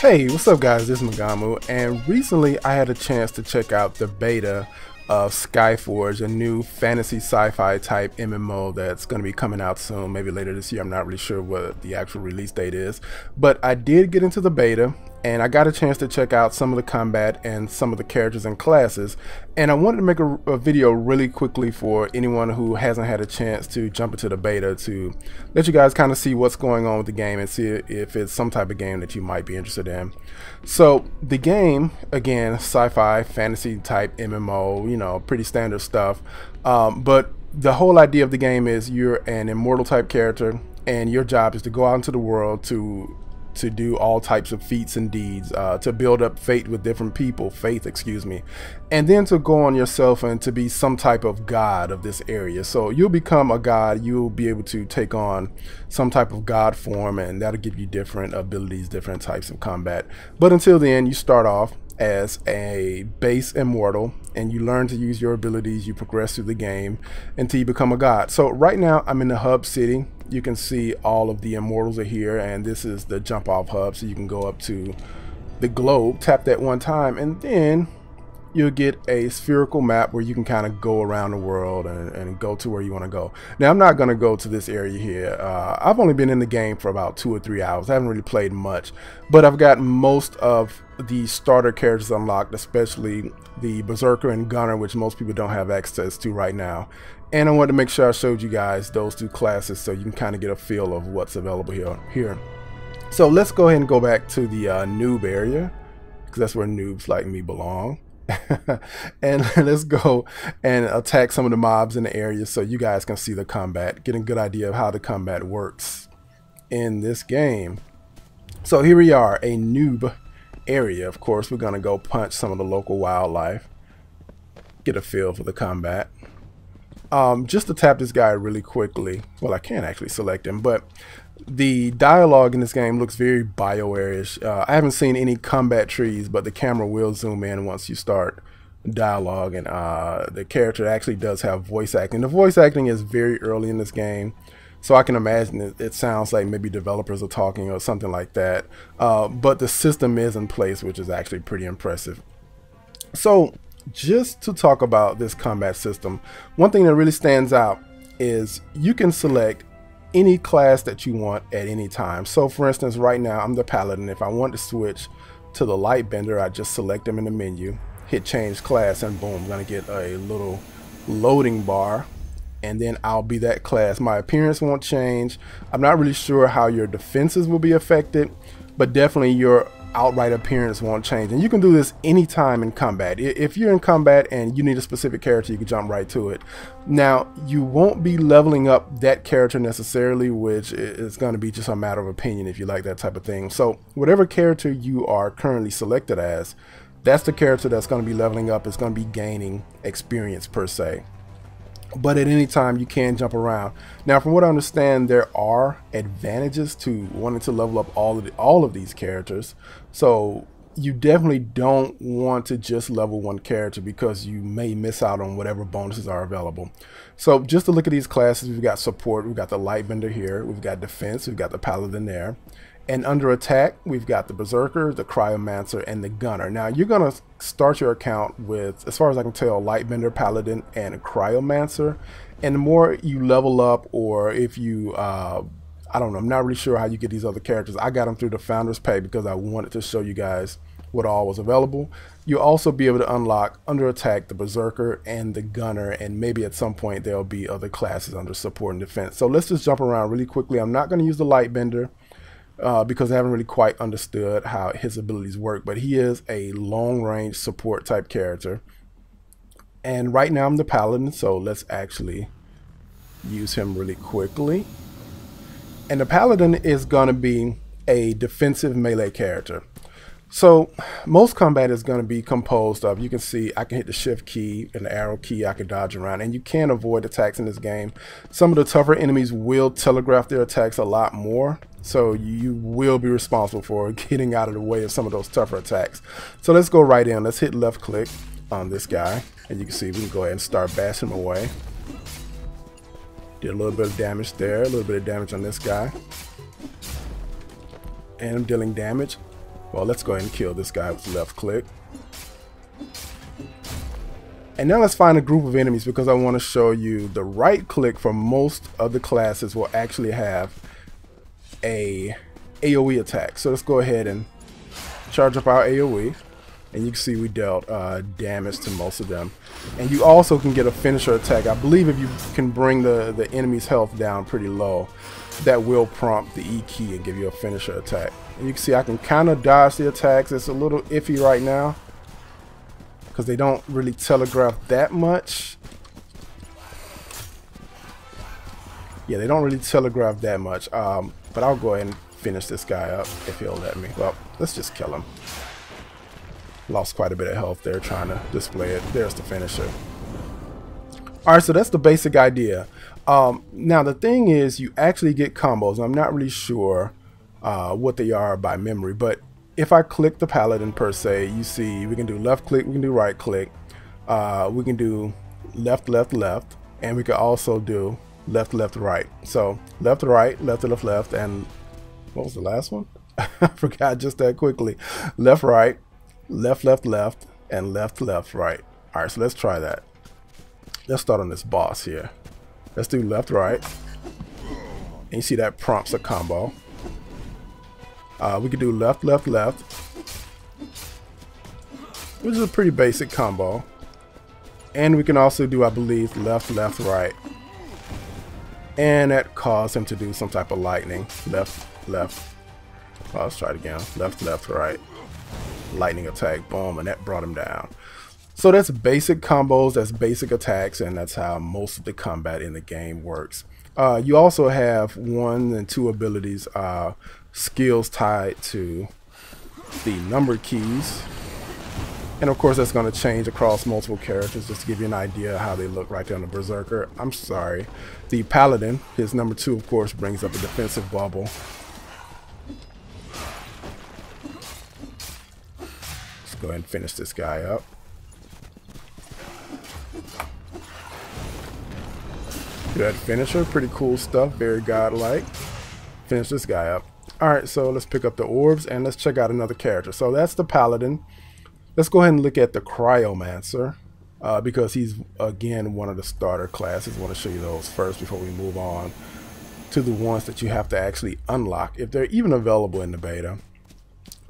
Hey, what's up guys, this is Magamu, and recently I had a chance to check out the beta of Skyforge, a new fantasy sci-fi type MMO that's going to be coming out soon, maybe later this year. I'm not really sure what the actual release date is, but I did get into the beta and I got a chance to check out some of the combat and some of the characters and classes, and I wanted to make a video really quickly for anyone who hasn't had a chance to jump into the beta to let you guys kind of see what's going on with the game and see if it's some type of game that you might be interested in. So the game, again, sci-fi fantasy type MMO, you know, pretty standard stuff, but the whole idea of the game is you're an immortal type character and your job is to go out into the world to do all types of feats and deeds, to build up faith with different people, and then to go on yourself and to be some type of god of this area. So you'll become a god, you'll be able to take on some type of god form, and that'll give you different abilities, different types of combat. But until then, you start off as a base immortal and you learn to use your abilities, you progress through the game until you become a god. So right now I'm in the hub city. You can see all of the immortals are here, and this is the jump off hub, so you can go up to the globe, tap that one time, and then you'll get a spherical map where you can kind of go around the world and go to where you want to go. Now I'm not going to go to this area here. I've only been in the game for about 2 or 3 hours. I haven't really played much, but I've got most of the starter characters unlocked, especially the Berserker and Gunner, which most people don't have access to right now. And I wanted to make sure I showed you guys those two classes so you can kind of get a feel of what's available here. So let's go ahead and go back to the noob area, because that's where noobs like me belong. And let's go and attack some of the mobs in the area so you guys can see the combat, get a good idea of how the combat works in this game. So here we are, a noob area. Of course, we're going to go punch some of the local wildlife, get a feel for the combat. Just to tap this guy really quickly, well, I can't actually select him, but the dialogue in this game looks very BioWare-ish. I haven't seen any combat trees, but the camera will zoom in once you start dialogue, and the character actually does have voice acting. The voice acting is very early in this game, so I can imagine it sounds like maybe developers are talking or something like that, but the system is in place, which is actually pretty impressive. So just to talk about this combat system, one thing that really stands out is you can select any class that you want at any time. So for instance, right now I'm the paladin. If I want to switch to the lightbender, I just select them in the menu, hit change class, and boom, I'm gonna get a little loading bar, and then I'll be that class. My appearance won't change. I'm not really sure how your defenses will be affected, but definitely your outright appearance won't change. And you can do this anytime in combat. If you're in combat and you need a specific character, you can jump right to it. Now, you won't be leveling up that character necessarily, which is going to be just a matter of opinion if you like that type of thing. So whatever character you are currently selected as, that's the character that's going to be leveling up. It's going to be gaining experience per se. But at any time you can jump around. Now, from what I understand, there are advantages to wanting to level up all of these characters. So you definitely don't want to just level one character because you may miss out on whatever bonuses are available. So just to look at these classes, we've got support, we've got the light vendor here, we've got defense, we've got the paladin there. And under attack, we've got the Berserker, the Cryomancer, and the Gunner. Now, you're going to start your account with, as far as I can tell, Lightbender, Paladin, and a Cryomancer. And the more you level up, or if you, I don't know, I'm not really sure how you get these other characters. I got them through the Founders Pack because I wanted to show you guys what all was available. You'll also be able to unlock under attack the Berserker and the Gunner, and maybe at some point there'll be other classes under support and defense. So let's just jump around really quickly. I'm not going to use the Lightbender, because I haven't really quite understood how his abilities work, but he is a long-range support type character. And right now I'm the paladin, so let's actually use him really quickly. And the paladin is going to be a defensive melee character. So most combat is going to be composed of, you can see I can hit the shift key and the arrow key, I can dodge around, and you can avoid attacks in this game. Some of the tougher enemies will telegraph their attacks a lot more, so you will be responsible for getting out of the way of some of those tougher attacks. So let's go right in. Let's hit left click on this guy, and you can see we can go ahead and start bashing him away. Did a little bit of damage there, a little bit of damage on this guy, and I'm dealing damage Well, let's go ahead and kill this guy with left click. And now let's find a group of enemies, because I want to show you the right click for most of the classes will actually have a AoE attack. So let's go ahead and charge up our AoE. And you can see we dealt damage to most of them. And you also can get a finisher attack. I believe if you can bring the enemy's health down pretty low, that will prompt the E key and give you a finisher attack. And you can see I can kind of dodge the attacks. It's a little iffy right now because they don't really telegraph that much. Yeah, they don't really telegraph that much. But I'll go ahead and finish this guy up if he'll let me. Well, let's just kill him. Lost quite a bit of health there trying to display it. There's the finisher. Alright, so that's the basic idea. Now the thing is, you actually get combos. I'm not really sure what they are by memory, but if I click the paladin per se, you see we can do left click, we can do right click, we can do left, left, left, and we can also do left, left, right. So left, right, left, left, left, and what was the last one? I forgot just that quickly. Left, right, left, left, left, and left, left, right. All right, so let's try that. Let's start on this boss here. Let's do left, right. And you see that prompts a combo. We could do left, left, left, which is a pretty basic combo. And we can also do, I believe, left, left, right. And that caused him to do some type of lightning. Left, left. Oh, let's try it again. Left, left, right. Lightning attack, boom, and that brought him down. So that's basic combos, that's basic attacks, and that's how most of the combat in the game works. You also have 1 and 2 abilities, skills tied to the number keys. And of course that's going to change across multiple characters, just to give you an idea of how they look right there on the Berserker. I'm sorry. The Paladin, his number 2 of course brings up a defensive bubble. Let's go ahead and finish this guy up. Good finisher, pretty cool stuff, very godlike. Finish this guy up. Alright, so let's pick up the orbs and let's check out another character. So that's the Paladin. Let's go ahead and look at the Cryomancer, because he's again one of the starter classes. I want to show you those first before we move on to the ones that you have to actually unlock, if they're even available in the beta.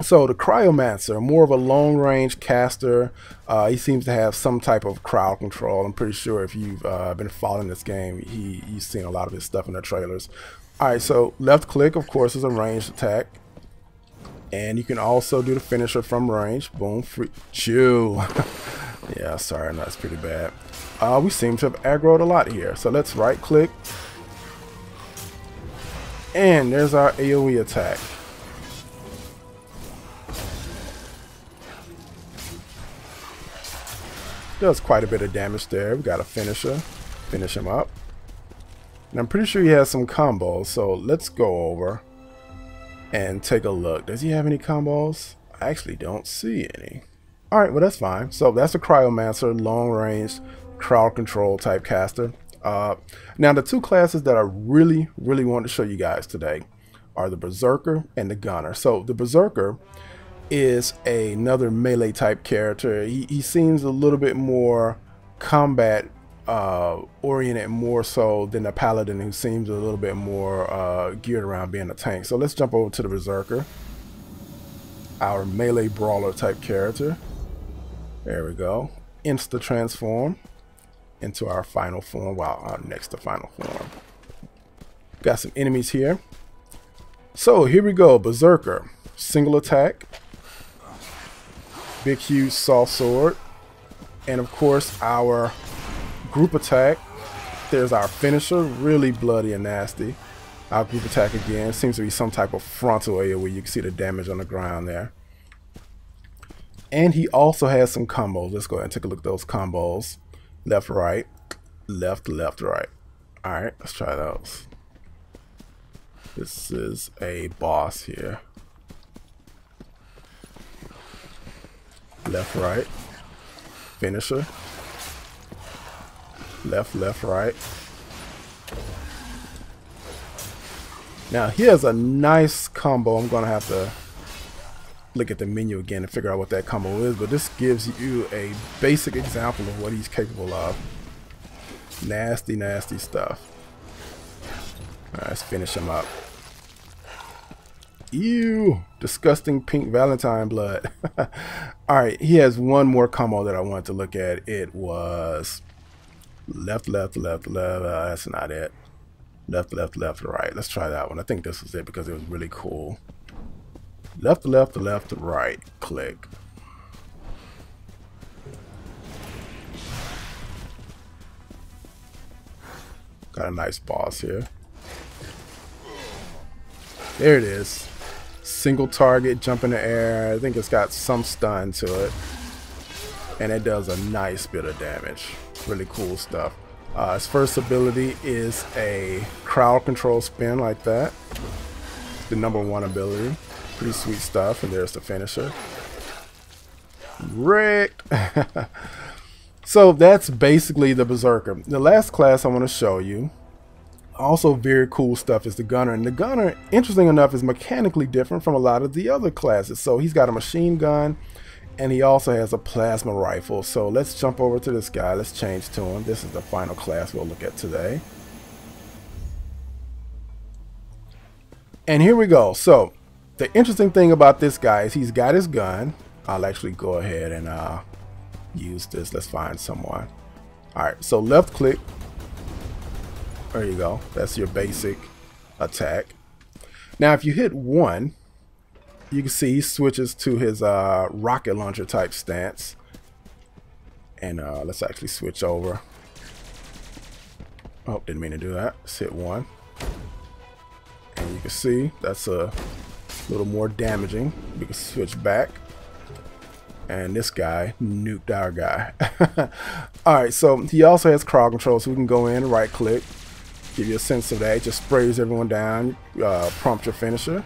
So the Cryomancer, more of a long range caster. He seems to have some type of crowd control. I'm pretty sure if you've been following this game, you've seen a lot of his stuff in the trailers. Alright, so left click of course is a ranged attack. And you can also do the finisher from range. Boom, free chew. Yeah, sorry, that's pretty bad. We seem to have aggroed a lot here. So let's right click. And there's our AoE attack. Does quite a bit of damage there. We got a finisher. Finish him up. And I'm pretty sure he has some combos. So let's go over and take a look. Does he have any combos? I actually don't see any. Alright, well that's fine. So that's a Cryomancer, long range, crowd control type caster. Now the 2 classes that I really want to show you guys today are the Berserker and the Gunner. So the Berserker is another melee type character. He seems a little bit more combat oriented, more so than the Paladin, who seems a little bit more geared around being a tank. So let's jump over to the Berserker, our melee brawler type character. There we go. Insta transform into our final form. Wow, our next to final form. Got some enemies here. So here we go. Berserker, single attack, big huge saw sword, and of course our group attack. There's our finisher, really bloody and nasty. Our group attack again seems to be some type of frontal AoE. You can see the damage on the ground there. And he also has some combos. Let's go ahead and take a look at those combos. Left, right, left, left, right. All right, let's try those. This is a boss here. Left, right, finisher. Left, left, right. Now here's a nice combo. I'm gonna have to look at the menu again and figure out what that combo is, but this gives you a basic example of what he's capable of. Nasty, nasty stuff. Alright, let's finish him up. Ew! Disgusting pink Valentine blood. Alright, he has one more combo that I wanted to look at. It was left, left, left, left. That's not it. Left, left, left, right. Let's try that one. I think this was it because it was really cool. Left, left, left, right. Click. Got a nice boss here. There it is. Single target, jump in the air. I think it's got some stun to it. And it does a nice bit of damage. Really cool stuff. His first ability is a crowd control spin like that. The #1 ability. Pretty sweet stuff. And there's the finisher. Wrecked. So that's basically the Berserker. The last class I want to show you, also very cool stuff, is the Gunner. And the Gunner, interesting enough, is mechanically different from a lot of the other classes. So he's got a machine gun, and he also has a plasma rifle. So let's jump over to this guy. Let's change to him. This is the final class we'll look at today. And here we go. So the interesting thing about this guy is he's got his gun. I'll actually go ahead and use this. Let's find someone. Alright, so left click. There you go. That's your basic attack. Now if you hit 1, you can see he switches to his rocket launcher type stance. And let's actually switch over. Oh, didn't mean to do that. Let's hit 1. And you can see that's a little more damaging. We can switch back. And this guy nuked our guy. Alright, so he also has crowd control, so we can go in and right click. Give you a sense of that. It just sprays everyone down. Prompt your finisher.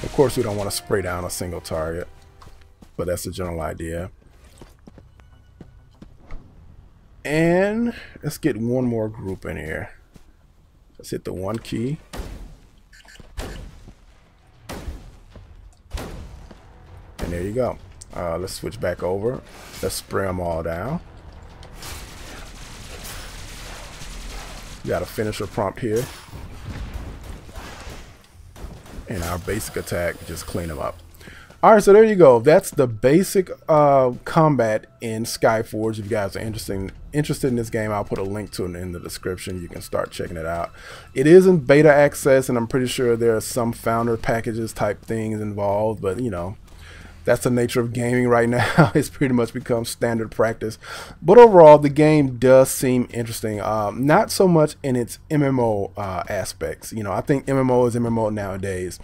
Of course, we don't want to spray down a single target, but that's the general idea. And let's get one more group in here. Let's hit the 1 key. And there you go. Let's switch back over. Let's spray them all down. We got a finisher prompt here. And our basic attack, just clean them up. Alright, so there you go. That's the basic combat in Skyforge. If you guys are interested in this game, I'll put a link to it in the description. You can start checking it out. It is in beta access, and I'm pretty sure there are some founder packages type things involved, but you know, that's the nature of gaming right now. It's pretty much become standard practice. But overall, the game does seem interesting. Not so much in its MMO aspects. You know, I think MMO is MMO nowadays.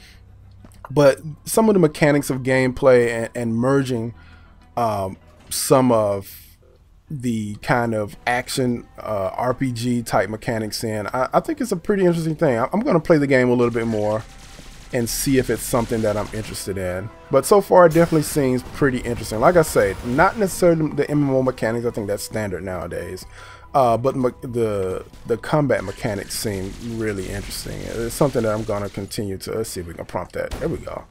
But some of the mechanics of gameplay and merging some of the kind of action RPG type mechanics in, I think it's a pretty interesting thing. I'm going to play the game a little bit more and see if it's something that I'm interested in. But so far it definitely seems pretty interesting. Like I said, not necessarily the MMO mechanics. I think that's standard nowadays. But the combat mechanics seem really interesting. It's something that I'm going to continue to. Let's see if we can prompt that. There we go.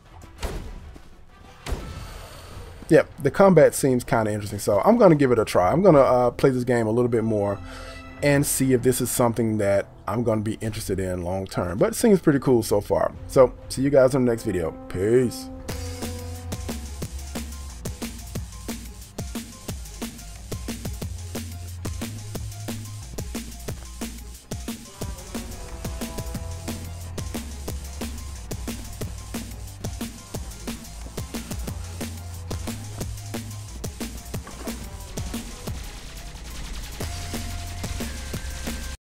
Yep, the combat seems kind of interesting. So I'm going to give it a try. I'm going to play this game a little bit more and see if this is something that I'm going to be interested in long term. But it seems pretty cool so far. So see you guys in the next video. Peace.